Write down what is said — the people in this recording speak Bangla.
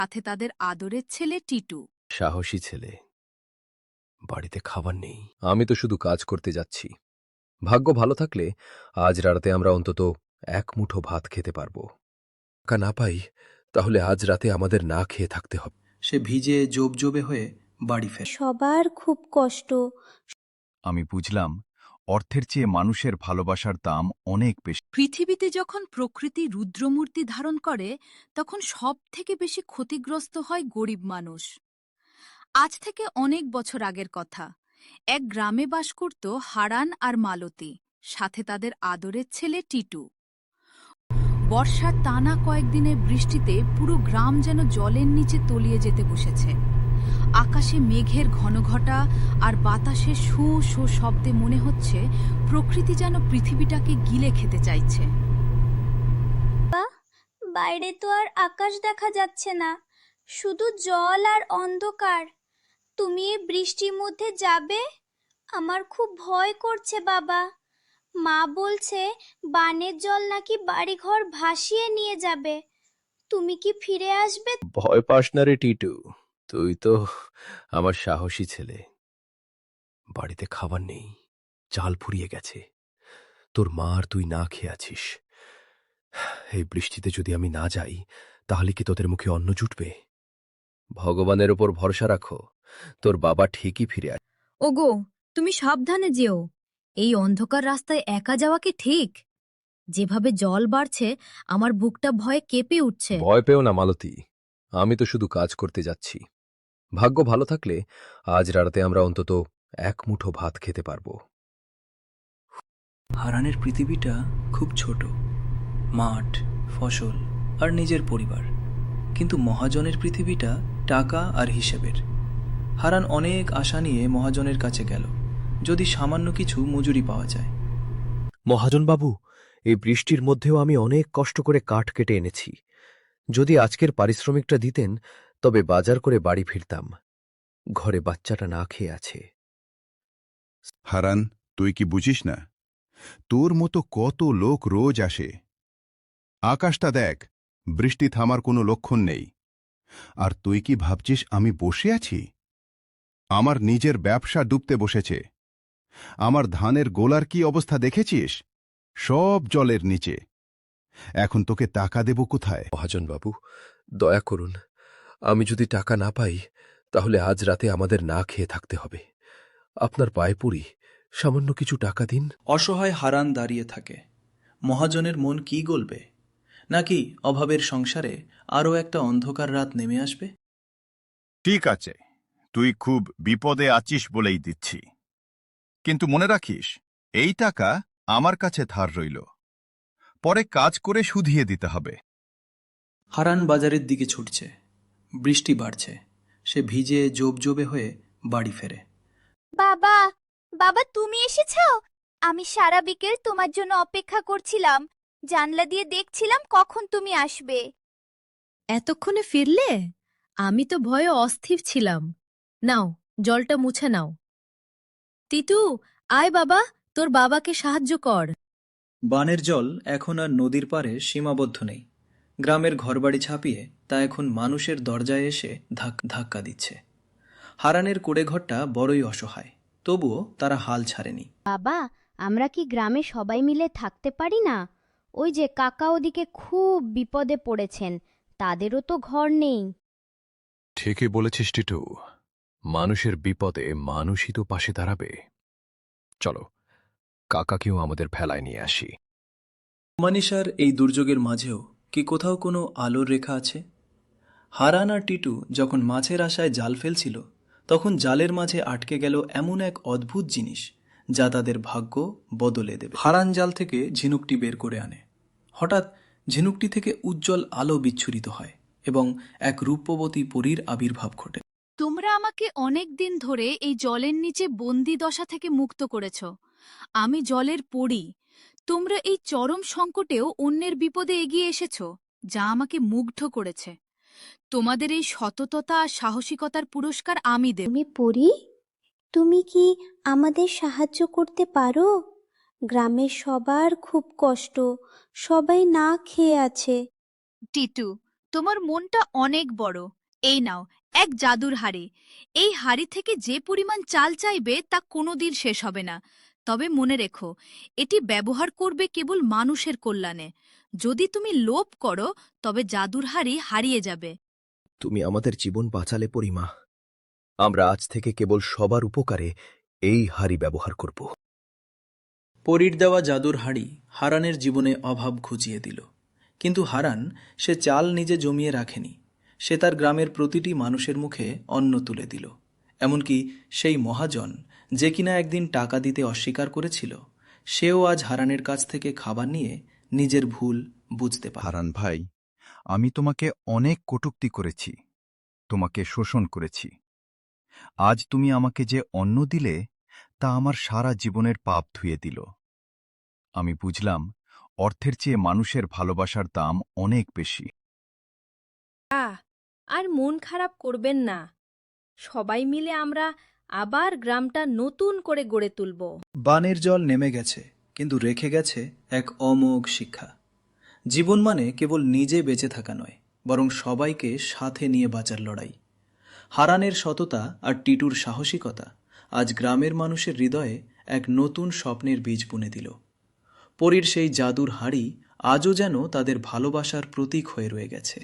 সাথে তাদের আদরের ছেলে টিটু। সাহসী ছেলে। বাড়িতে খাবার নেই, আমি তো শুধু কাজ করতে যাচ্ছি। ভাগ্য ভালো থাকলে আজ রাতে আমরা অন্তত এক মুঠো ভাত খেতে পারব। টাকা না পাই তাহলে আজ রাতে আমাদের না খেয়ে থাকতে হবে। সে ভিজে জোবজোবে হয়ে বাড়ি ফেরে। সবার খুব কষ্ট। আমি বুঝলাম অর্থের চেয়ে মানুষের ভালোবাসার দাম অনেক বেশি। পৃথিবীতে যখন প্রকৃতি রুদ্রমূর্তি ধারণ করে তখন সবথেকে বেশি ক্ষতিগ্রস্ত হয় গরিব মানুষ। আজ থেকে অনেক বছর আগের কথা। এক গ্রামে বাস করত হারান আর মালতী, সাথে তাদের আদরের ছেলে টিটু। বর্ষার টানা কয়েকদিনের বৃষ্টিতে পুরো গ্রাম যেন জলের নিচে তলিয়ে যেতে বসেছে। আকাশে মেঘের ঘনঘটা আর বাতাসে শো শো শব্দে মনে হচ্ছে প্রকৃতি যেন পৃথিবীটাকে গিলে খেতে চাইছে। বাইরে তো আর আকাশ দেখা যাচ্ছে না, শুধু জল আর অন্ধকার। তুমি এই বৃষ্টির মধ্যে যাবে? আমার খুব ভয় করছে বাবা। মা বলছে বানের জল নাকি বাড়িঘর ভাসিয়ে নিয়ে যাবে। তুমি কি ফিরে আসবে? ভয় পাস না রে টিটু, তুই তো আমার সাহসী ছেলে। বাড়িতে খাবার নেই, চাল ফুরিয়ে গেছে। তোর মা আর তুই না খেয়ে আছিস। এই বৃষ্টিতে যদি আমি না যাই তাহলে কি তোদের মুখে অন্ন জুটবে? ভগবানের ওপর ভরসা রাখো, তোর বাবা ঠিকই ফিরে আসবে। ওগো, তুমি সাবধানে যেও। এই অন্ধকার রাস্তায় একা যাওয়া কি ঠিক? যেভাবে জল বাড়ছে আমার বুকটা ভয়ে কেঁপে উঠছে। ভয় পেও না মালতী, আমি তো শুধু কাজ করতে যাচ্ছি। ভাগ্য ভালো থাকলে আজ রাতে আমরা অন্তত এক মুঠো ভাত খেতে পারব। হারানের পৃথিবীটা খুব ছোট, মাঠ, ফসল আর নিজের পরিবার। কিন্তু মহাজনের পৃথিবীটা টাকা আর হিসেবের। হারান অনেক আশা নিয়ে মহাজনের কাছে গেল, যদি সামান্য কিছু মজুরি পাওয়া যায়। মহাজন বাবু, এই বৃষ্টির মধ্যেও আমি অনেক কষ্ট করে কাঠ কেটে এনেছি। যদি আজকের পারিশ্রমিকটা দিতেন তবে বাজার করে বাড়ি ফিরতাম। ঘরে বাচ্চাটা না খেয়ে আছে। হারান, তুই কি বুঝিস না? তোর মতো কত লোক রোজ আসে। আকাশটা দেখ, বৃষ্টি থামার কোনো লক্ষণ নেই। আর তুই কি ভাবছিস আমি বসে আছি? আমার নিজের ব্যবসা ডুবতে বসেছে। আমার ধানের গোলার কি অবস্থা দেখেছিস? সব জলের নিচে। এখন তোকে টাকা দেব কোথায়? মহাজন বাবু, দয়া করুন। আমি যদি টাকা না পাই তাহলে আজ রাতে আমাদের না খেয়ে থাকতে হবে। আপনার পায়ে পড়ি, সামান্য কিছু টাকা দিন। অসহায় হারান দাঁড়িয়ে থাকে। মহাজনের মন কি গলবে? নাকি অভাবের সংসারে আরও একটা অন্ধকার রাত নেমে আসবে? ঠিক আছে, তুই খুব বিপদে আছিস বলেই দিচ্ছি। কিন্তু মনে রাখিস, এই টাকা আমার কাছে ধার রইল, পরে কাজ করে শুধিয়ে দিতে হবে। হারান বাজারের দিকে ছুটছে। বৃষ্টি বাড়ছে। সে ভিজে জোবজোবে হয়ে বাড়ি ফেরে। বাবা, বাবা তুমি এসেছো? আমি সারা বিকেল তোমার জন্য অপেক্ষা করছিলাম। জানলা দিয়ে দেখছিলাম কখন তুমি আসবে। এতক্ষণে ফিরলে? আমি তো ভয়ে অস্থির ছিলাম। নাও, জলটা মুছে নাও। টিটু, আয় বাবা, তোর বাবাকে সাহায্য কর। বানের জল এখন আর নদীর পাড়ে সীমাবদ্ধ নেই। গ্রামের ঘরবাড়ি ছাপিয়ে তা এখন মানুষের দরজায় এসে ধাক্কা দিচ্ছে। হারানের কুড়েঘরটা বড়ই অসহায়, তবুও তারা হাল ছাড়েনি। বাবা, আমরা কি গ্রামে সবাই মিলে থাকতে পারি না? ওই যে কাকা ওদিকে খুব বিপদে পড়েছেন, তাদেরও তো ঘর নেই। ঠিকই বলেছিস টিটু, মানুষের বিপদে মানুষই তো পাশে দাঁড়াবে। চলো, কাকাকেও আমাদের ভেলায় নিয়ে আসি। মানিসার এই দুর্যোগের মাঝেও কি কোথাও কোনো আলোর রেখা আছে? হারান আর টিটু যখন মাছের আশায় জাল ফেলছিল, তখন জালের মাঝে আটকে গেল এমন এক অদ্ভুত জিনিস যা তাদের ভাগ্য বদলে দেবে। হারান জাল থেকে ঝিনুকটি বের করে আনে। হঠাৎ ঝিনুকটি থেকে উজ্জ্বল আলো বিচ্ছুরিত হয় এবং এক রূপবতী পরীর আবির্ভাব ঘটে। তোমরা আমাকে অনেক দিন ধরে এই জলের নিচে বন্দি দশা থেকে মুক্ত করেছ। আমি জলের পড়ি। তোমরা এই চরম সংকটেও অন্যের বিপদে এগিয়ে এসেছ, যা আমাকে মুগ্ধ করেছে। তোমাদের এই সততা আর সাহসিকতার পুরস্কার আমি দেব। তুমি পড়ি? তুমি কি আমাদের সাহায্য করতে পারো? গ্রামের সবার খুব কষ্ট, সবাই না খেয়ে আছে। টিটু, তোমার মনটা অনেক বড়। এই নাও, এক জাদুর হাড়ি। এই হাড়ি থেকে যে পরিমাণ চাল চাইবে তা কোনোদিন শেষ হবে না। তবে মনে রেখো, এটি ব্যবহার করবে কেবল মানুষের কল্যাণে। যদি তুমি লোভ করো, তবে জাদুর হাড়ি হারিয়ে যাবে। তুমি আমাদের জীবন বাঁচালে পরিমা। আমরা আজ থেকে কেবল সবার উপকারে এই হাড়ি ব্যবহার করব। পরীর দেওয়া জাদুর হাড়ি হারানের জীবনে অভাব ঘুচিয়ে দিল। কিন্তু হারান সে চাল নিজে জমিয়ে রাখেনি। সে তার গ্রামের প্রতিটি মানুষের মুখে অন্ন তুলে দিল। এমনকি সেই মহাজন যে কিনা একদিন টাকা দিতে অস্বীকার করেছিল, সেও আজ হারানের কাছ থেকে খাবার নিয়ে নিজের ভুল বুঝতে পারে। হারান ভাই, আমি তোমাকে অনেক কটূক্তি করেছি, তোমাকে শোষণ করেছি। আজ তুমি আমাকে যে অন্ন দিলে তা আমার সারা জীবনের পাপ ধুয়ে দিল। আমি বুঝলাম অর্থের চেয়ে মানুষের ভালোবাসার দাম অনেক বেশি। আর মন খারাপ করবেন না। সবাই মিলে আমরা আবার গ্রামটা নতুন করে গড়ে তুলব। বানের জল নেমে গেছে, কিন্তু রেখে গেছে এক অমোঘ শিক্ষা। জীবন মানে কেবল নিজে বেঁচে থাকা নয়, বরং সবাইকে সাথে নিয়ে বাঁচার লড়াই। হারানের সততা আর টিটুর সাহসিকতা আজ গ্রামের মানুষের হৃদয়ে এক নতুন স্বপ্নের বীজ বুনে দিল। পরীর সেই জাদুর হাড়ি আজও যেন তাদের ভালোবাসার প্রতীক হয়ে রয়ে গেছে।